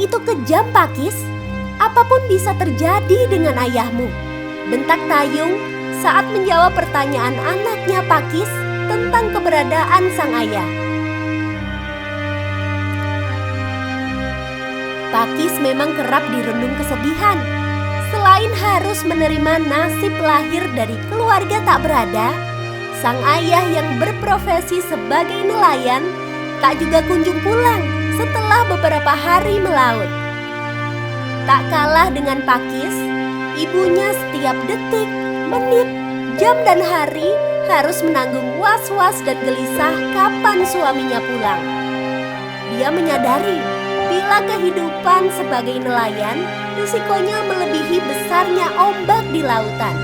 begitu kejam, Pakis. Apapun bisa terjadi dengan ayahmu, bentak Tayung saat menjawab pertanyaan anaknya Pakis tentang keberadaan sang ayah. Pakis memang kerap dirundung kesedihan. Selain harus menerima nasib lahir dari keluarga tak berada, sang ayah yang berprofesi sebagai nelayan tak juga kunjung pulang setelah beberapa hari melaut. Tak kalah dengan Pakis, ibunya setiap detik, menit, jam dan hari harus menanggung was-was dan gelisah kapan suaminya pulang. Dia menyadari bila kehidupan sebagai nelayan risikonya melebihi besarnya ombak di lautan.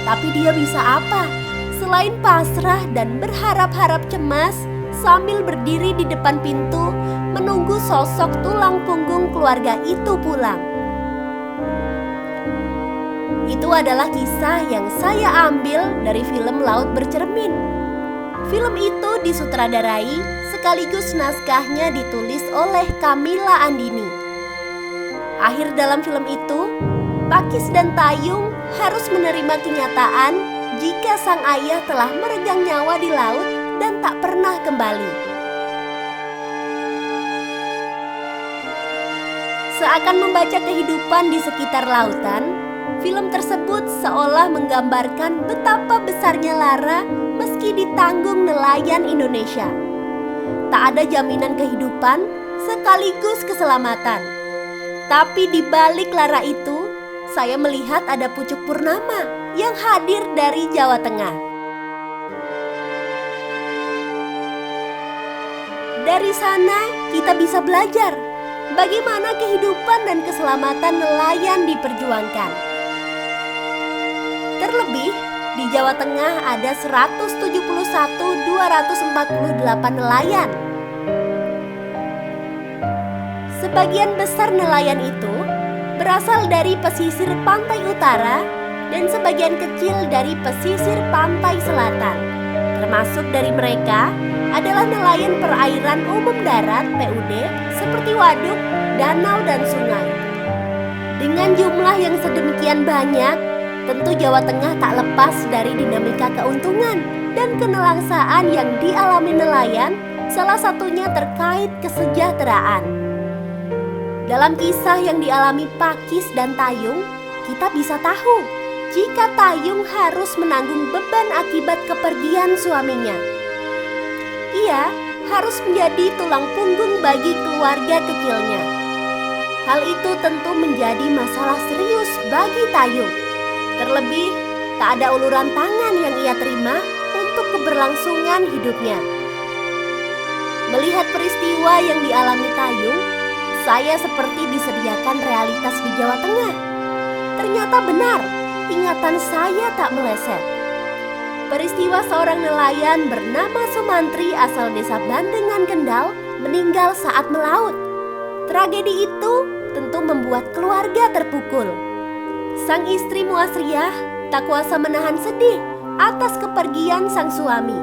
Tapi dia bisa apa selain pasrah dan berharap-harap cemas sambil berdiri di depan pintu menunggu sosok tulang punggung keluarga itu pulang. Itu adalah kisah yang saya ambil dari film Laut Bercermin. Film itu disutradarai sekaligus naskahnya ditulis oleh Kamila Andini. Akhir dalam film itu, Pakis dan Tayung harus menerima kenyataan jika sang ayah telah meregang nyawa di laut dan tak pernah kembali. Seakan membaca kehidupan di sekitar lautan, film tersebut seolah menggambarkan betapa besarnya lara meski ditanggung nelayan Indonesia. Tak ada jaminan kehidupan sekaligus keselamatan. Tapi di balik lara itu, saya melihat ada pucuk purnama yang hadir dari Jawa Tengah. Dari sana kita bisa belajar bagaimana kehidupan dan keselamatan nelayan diperjuangkan. Terlebih, di Jawa Tengah ada 171.248 nelayan. Sebagian besar nelayan itu berasal dari pesisir pantai utara dan sebagian kecil dari pesisir pantai selatan. Termasuk dari mereka adalah nelayan perairan umum darat (PUD) seperti waduk, danau, dan sungai. Dengan jumlah yang sedemikian banyak, tentu Jawa Tengah tak lepas dari dinamika keuntungan dan kenelangsaan yang dialami nelayan, salah satunya terkait kesejahteraan. Dalam kisah yang dialami Pakis dan Tayung, kita bisa tahu jika Tayung harus menanggung beban akibat kepergian suaminya. Ia harus menjadi tulang punggung bagi keluarga kecilnya. Hal itu tentu menjadi masalah serius bagi Tayung. Terlebih, tak ada uluran tangan yang ia terima untuk keberlangsungan hidupnya. Melihat peristiwa yang dialami Tayung, saya seperti disediakan realitas di Jawa Tengah. Ternyata benar, ingatan saya tak meleset. Peristiwa seorang nelayan bernama Sumantri asal desa Bandengan, Kendal meninggal saat melaut. Tragedi itu tentu membuat keluarga terpukul. Sang istri Muasriah tak kuasa menahan sedih atas kepergian sang suami.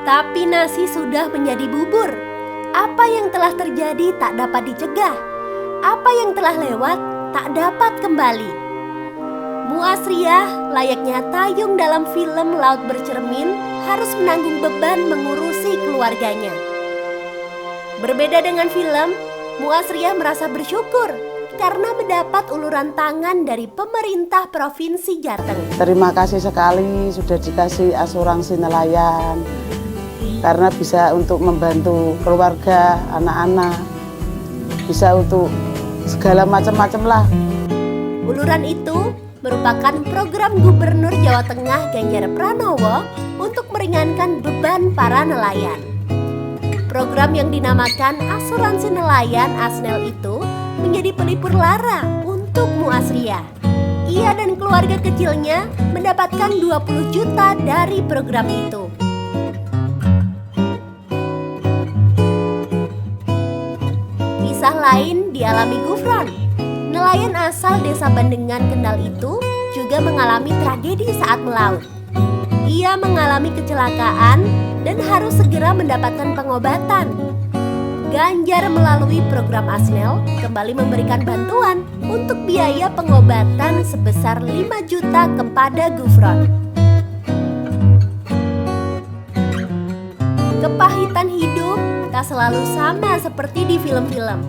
Tapi nasi sudah menjadi bubur. Apa yang telah terjadi tak dapat dicegah. Apa yang telah lewat tak dapat kembali. Muasriah layaknya Tayung dalam film Laut Bercermin harus menanggung beban mengurusi keluarganya. Berbeda dengan film, Muasriah merasa bersyukur karena mendapat uluran tangan dari pemerintah Provinsi Jateng. Terima kasih sekali sudah dikasih asuransi nelayan, karena bisa untuk membantu keluarga, anak-anak, bisa untuk segala macam-macam lah. Uluran itu merupakan program Gubernur Jawa Tengah Ganjar Pranowo untuk meringankan beban para nelayan. Program yang dinamakan Asuransi Nelayan ASNEL itu menjadi pelipur lara untuk Muasriah. Ia dan keluarga kecilnya mendapatkan 20 juta dari program itu. Kisah lain dialami Gufron. Nelayan asal desa Bandengan, Kendal itu juga mengalami tragedi saat melaut. Ia mengalami kecelakaan dan harus segera mendapatkan pengobatan. Ganjar melalui program Asnel kembali memberikan bantuan untuk biaya pengobatan sebesar 5 juta kepada Gufron. Kepahitan hidup tak selalu sama seperti di film-film.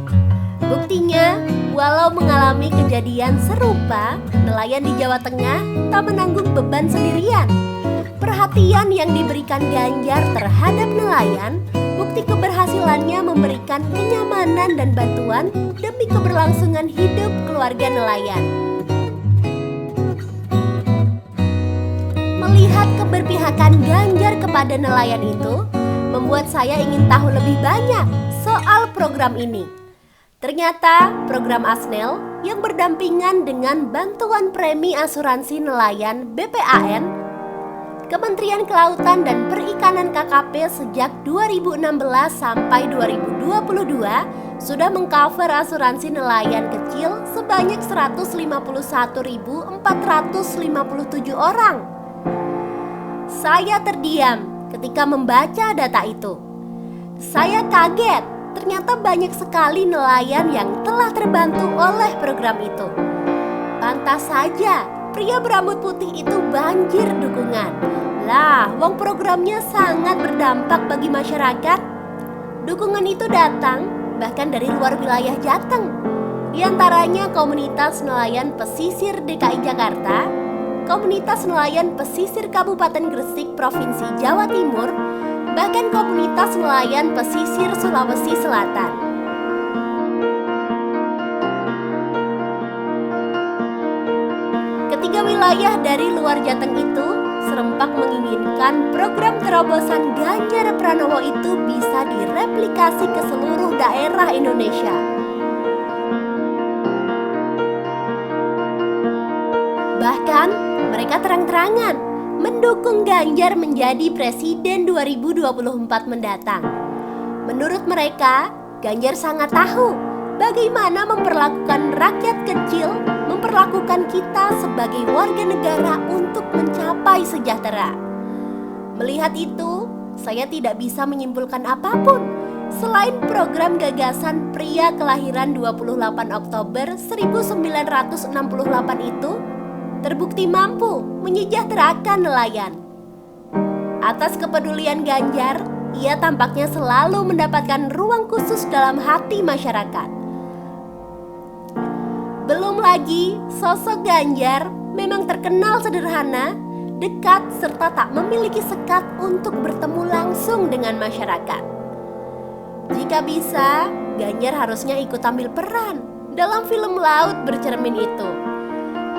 Buktinya, walau mengalami kejadian serupa, nelayan di Jawa Tengah tak menanggung beban sendirian. Perhatian yang diberikan Ganjar terhadap nelayan, bukti keberhasilannya memberikan kenyamanan dan bantuan demi keberlangsungan hidup keluarga nelayan. Melihat keberpihakan Ganjar kepada nelayan itu, membuat saya ingin tahu lebih banyak soal program ini. Ternyata program Asnel yang berdampingan dengan bantuan premi asuransi nelayan BPAN, Kementerian Kelautan dan Perikanan KKP sejak 2016 sampai 2022 sudah mengcover asuransi nelayan kecil sebanyak 151.457 orang. Saya terdiam ketika membaca data itu. Saya kaget. Ternyata banyak sekali nelayan yang telah terbantu oleh program itu. Pantas saja pria berambut putih itu banjir dukungan. Lah, wong programnya sangat berdampak bagi masyarakat. Dukungan itu datang bahkan dari luar wilayah Jateng. Di antaranya komunitas nelayan pesisir DKI Jakarta, komunitas nelayan pesisir Kabupaten Gresik Provinsi Jawa Timur, bahkan komunitas nelayan pesisir Sulawesi Selatan. Ketiga wilayah dari luar Jateng itu serempak menginginkan program terobosan Ganjar Pranowo itu bisa direplikasi ke seluruh daerah Indonesia. Bahkan mereka terang-terangan mendukung Ganjar menjadi presiden 2024 mendatang. Menurut mereka, Ganjar sangat tahu bagaimana memperlakukan rakyat kecil, memperlakukan kita sebagai warga negara untuk mencapai sejahtera. Melihat itu, saya tidak bisa menyimpulkan apapun selain program gagasan pria kelahiran 28 Oktober 1968 itu terbukti mampu menyejahterakan nelayan. Atas kepedulian Ganjar, ia tampaknya selalu mendapatkan ruang khusus dalam hati masyarakat. Belum lagi, sosok Ganjar memang terkenal sederhana, dekat, serta tak memiliki sekat untuk bertemu langsung dengan masyarakat. Jika bisa, Ganjar harusnya ikut ambil peran dalam film Laut Bercermin itu.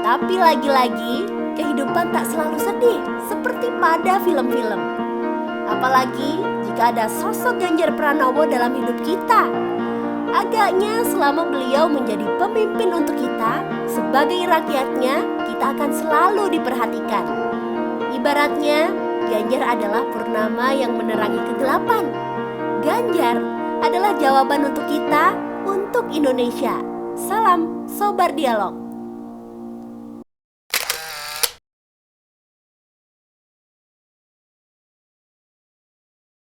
Tapi lagi-lagi, kehidupan tak selalu sedih seperti pada film-film. Apalagi jika ada sosok Ganjar Pranowo dalam hidup kita. Agaknya selama beliau menjadi pemimpin untuk kita, sebagai rakyatnya, kita akan selalu diperhatikan. Ibaratnya, Ganjar adalah purnama yang menerangi kegelapan. Ganjar adalah jawaban untuk kita, untuk Indonesia. Salam Sobar Dialog.